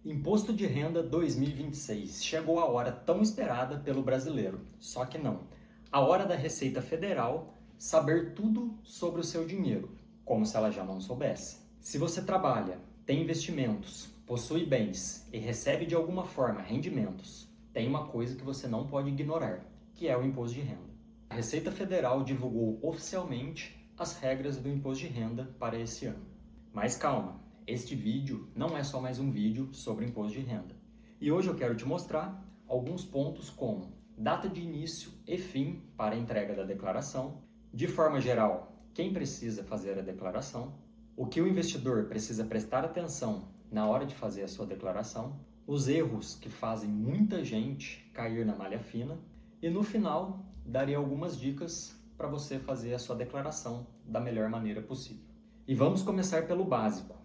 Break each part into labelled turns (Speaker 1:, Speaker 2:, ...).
Speaker 1: Imposto de Renda 2026. Chegou a hora tão esperada pelo brasileiro. Só que não. A hora da Receita Federal saber tudo sobre o seu dinheiro, como se ela já não soubesse. Se você trabalha, tem investimentos, possui bens e recebe de alguma forma rendimentos, tem uma coisa que você não pode ignorar, que é o imposto de renda. A Receita Federal divulgou oficialmente as regras do imposto de renda para esse ano. Mas calma, este vídeo não é só mais um vídeo sobre imposto de renda. E hoje eu quero te mostrar alguns pontos como data de início e fim para a entrega da declaração, de forma geral, quem precisa fazer a declaração, o que o investidor precisa prestar atenção na hora de fazer a sua declaração, os erros que fazem muita gente cair na malha fina e no final darei algumas dicas para você fazer a sua declaração da melhor maneira possível. E vamos começar pelo básico.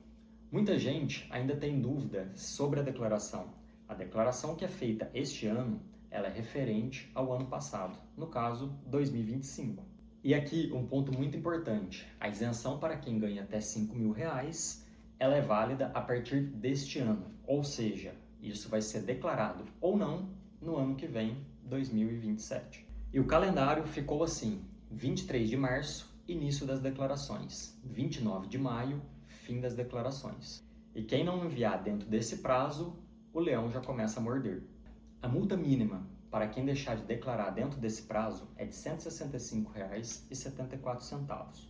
Speaker 1: Muita gente ainda tem dúvida sobre a declaração. A declaração que é feita este ano, ela é referente ao ano passado, no caso 2025. E aqui um ponto muito importante, a isenção para quem ganha até R$ 5.000, ela é válida a partir deste ano, ou seja, isso vai ser declarado ou não no ano que vem, 2027. E o calendário ficou assim: 23 de março, início das declarações, 29 de maio, fim das declarações. E quem não enviar dentro desse prazo, o leão já começa a morder. A multa mínima para quem deixar de declarar dentro desse prazo é de R$ 165,74,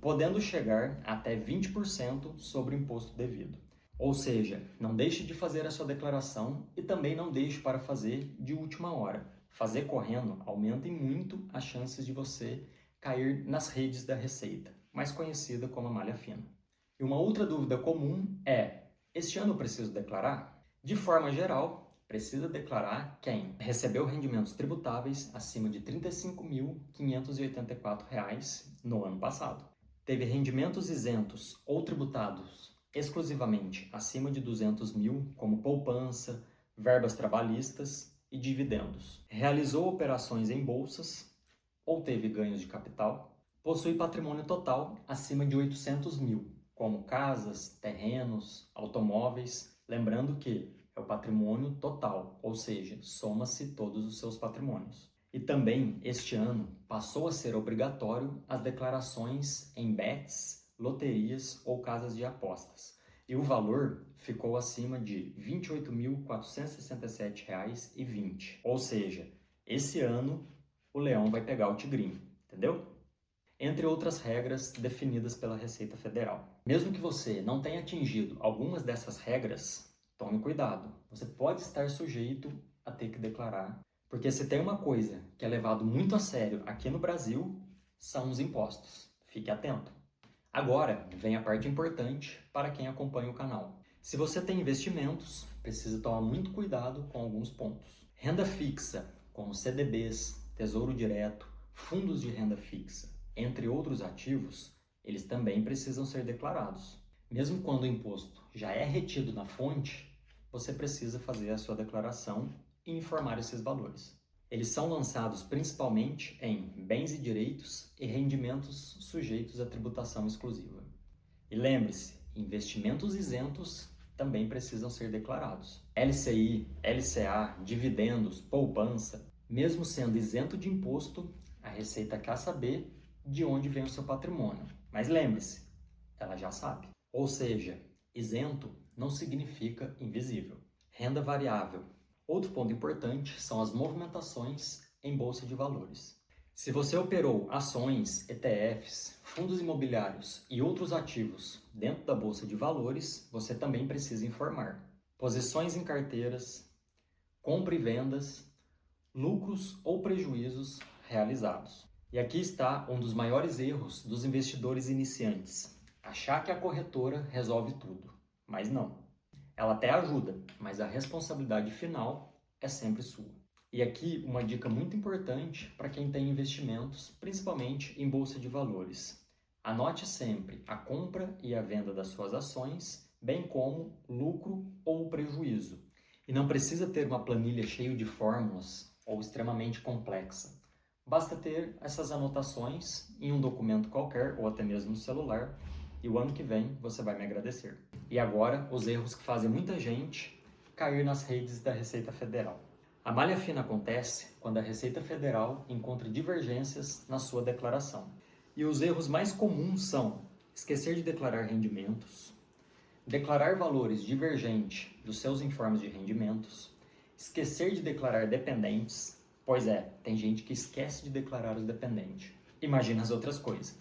Speaker 1: podendo chegar até 20% sobre o imposto devido. Ou seja, não deixe de fazer a sua declaração e também não deixe para fazer de última hora. Fazer correndo aumenta em muito as chances de você cair nas redes da Receita, mais conhecida como a malha fina. E uma outra dúvida comum é: este ano eu preciso declarar? De forma geral, precisa declarar quem recebeu rendimentos tributáveis acima de R$ 35.584 no ano passado, teve rendimentos isentos ou tributados exclusivamente acima de 200 mil, como poupança, verbas trabalhistas e dividendos, realizou operações em bolsas ou teve ganhos de capital, possui patrimônio total acima de 800 mil, como casas, terrenos, automóveis, lembrando que é o patrimônio total, ou seja, soma-se todos os seus patrimônios. E também, este ano, passou a ser obrigatório as declarações em bets, loterias ou casas de apostas. E o valor ficou acima de R$ 28.467,20. Ou seja, esse ano o leão vai pegar o tigrinho, entendeu? Entre outras regras definidas pela Receita Federal. Mesmo que você não tenha atingido algumas dessas regras, tome cuidado. Você pode estar sujeito a ter que declarar, porque se tem uma coisa que é levado muito a sério aqui no Brasil, são os impostos. Fique atento. Agora vem a parte importante para quem acompanha o canal. Se você tem investimentos, precisa tomar muito cuidado com alguns pontos. Renda fixa, como CDBs, Tesouro Direto, fundos de renda fixa, entre outros ativos, eles também precisam ser declarados. Mesmo quando o imposto já é retido na fonte, você precisa fazer a sua declaração e informar esses valores. Eles são lançados principalmente em bens e direitos e rendimentos sujeitos à tributação exclusiva. E lembre-se, investimentos isentos também precisam ser declarados. LCI, LCA, dividendos, poupança, mesmo sendo isento de imposto, a Receita quer saber de onde vem o seu patrimônio. Mas lembre-se, ela já sabe. Ou seja, isento não significa invisível. Renda variável. Outro ponto importante são as movimentações em bolsa de valores. Se você operou ações, ETFs, fundos imobiliários e outros ativos dentro da bolsa de valores, você também precisa informar. Posições em carteiras, compra e vendas, lucros ou prejuízos realizados. E aqui está um dos maiores erros dos investidores iniciantes: achar que a corretora resolve tudo, mas não. Ela até ajuda, mas a responsabilidade final é sempre sua. E aqui uma dica muito importante para quem tem investimentos, principalmente em bolsa de valores. Anote sempre a compra e a venda das suas ações, bem como lucro ou prejuízo. E não precisa ter uma planilha cheia de fórmulas ou extremamente complexa. Basta ter essas anotações em um documento qualquer ou até mesmo no celular, e o ano que vem você vai me agradecer. E agora, os erros que fazem muita gente cair nas redes da Receita Federal. A malha fina acontece quando a Receita Federal encontra divergências na sua declaração. E os erros mais comuns são esquecer de declarar rendimentos, declarar valores divergentes dos seus informes de rendimentos, esquecer de declarar dependentes, pois tem gente que esquece de declarar os dependentes. Imagina as outras coisas.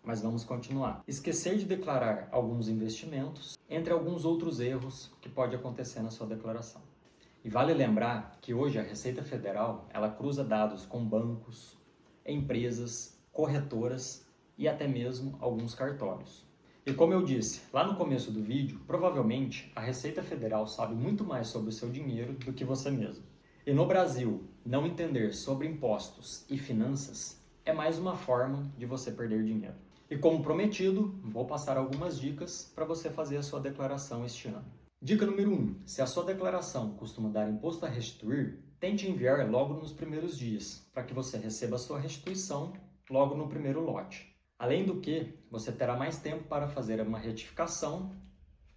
Speaker 1: Mas vamos continuar. Esquecer de declarar alguns investimentos, entre alguns outros erros que pode acontecer na sua declaração. E vale lembrar que hoje a Receita Federal, ela cruza dados com bancos, empresas, corretoras e até mesmo alguns cartórios. E como eu disse lá no começo do vídeo, provavelmente a Receita Federal sabe muito mais sobre o seu dinheiro do que você mesmo. E no Brasil, não entender sobre impostos e finanças é mais uma forma de você perder dinheiro. E como prometido, vou passar algumas dicas para você fazer a sua declaração este ano. Dica número 1. Se a sua declaração costuma dar imposto a restituir, tente enviar logo nos primeiros dias, para que você receba a sua restituição logo no primeiro lote. Além do que, você terá mais tempo para fazer uma retificação,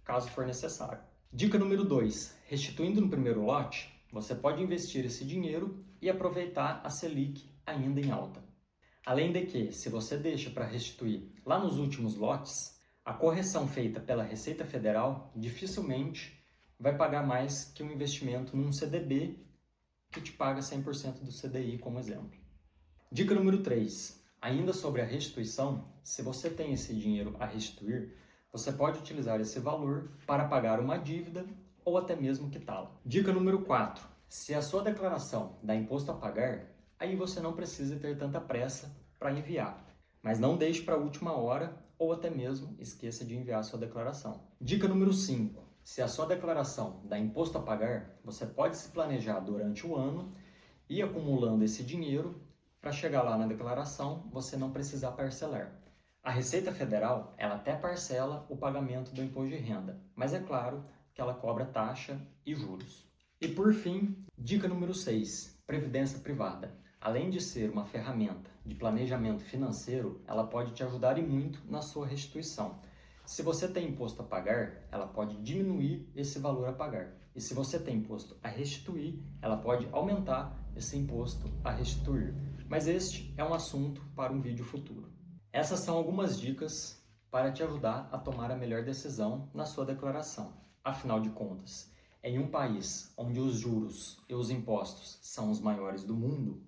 Speaker 1: caso for necessário. Dica número 2. Restituindo no primeiro lote, você pode investir esse dinheiro e aproveitar a Selic ainda em alta. Além de que, se você deixa para restituir lá nos últimos lotes, a correção feita pela Receita Federal dificilmente vai pagar mais que um investimento num CDB que te paga 100% do CDI, como exemplo. Dica número 3. Ainda sobre a restituição, se você tem esse dinheiro a restituir, você pode utilizar esse valor para pagar uma dívida ou até mesmo quitá-la. Dica número 4. Se a sua declaração dá imposto a pagar, aí você não precisa ter tanta pressa para enviar. Mas não deixe para a última hora ou até mesmo esqueça de enviar a sua declaração. Dica número 5. Se a sua declaração dá imposto a pagar, você pode se planejar durante o ano e acumulando esse dinheiro para chegar lá na declaração você não precisar parcelar. A Receita Federal, ela até parcela o pagamento do imposto de renda, mas é claro que ela cobra taxa e juros. E por fim, dica número 6, previdência privada. Além de ser uma ferramenta de planejamento financeiro, ela pode te ajudar e muito na sua restituição. Se você tem imposto a pagar, ela pode diminuir esse valor a pagar. E se você tem imposto a restituir, ela pode aumentar esse imposto a restituir. Mas este é um assunto para um vídeo futuro. Essas são algumas dicas para te ajudar a tomar a melhor decisão na sua declaração. Afinal de contas, em um país onde os juros e os impostos são os maiores do mundo,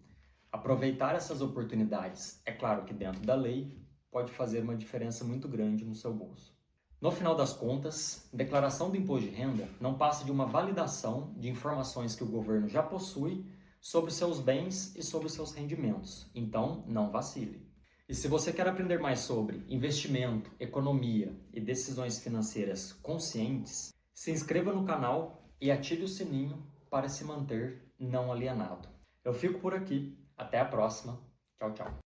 Speaker 1: aproveitar essas oportunidades, é claro que dentro da lei, pode fazer uma diferença muito grande no seu bolso. No final das contas, declaração do imposto de renda não passa de uma validação de informações que o governo já possui sobre seus bens e sobre seus rendimentos. Então, não vacile. E se você quer aprender mais sobre investimento, economia e decisões financeiras conscientes, se inscreva no canal e ative o sininho para se manter não alienado. Eu fico por aqui. Até a próxima. Tchau, tchau.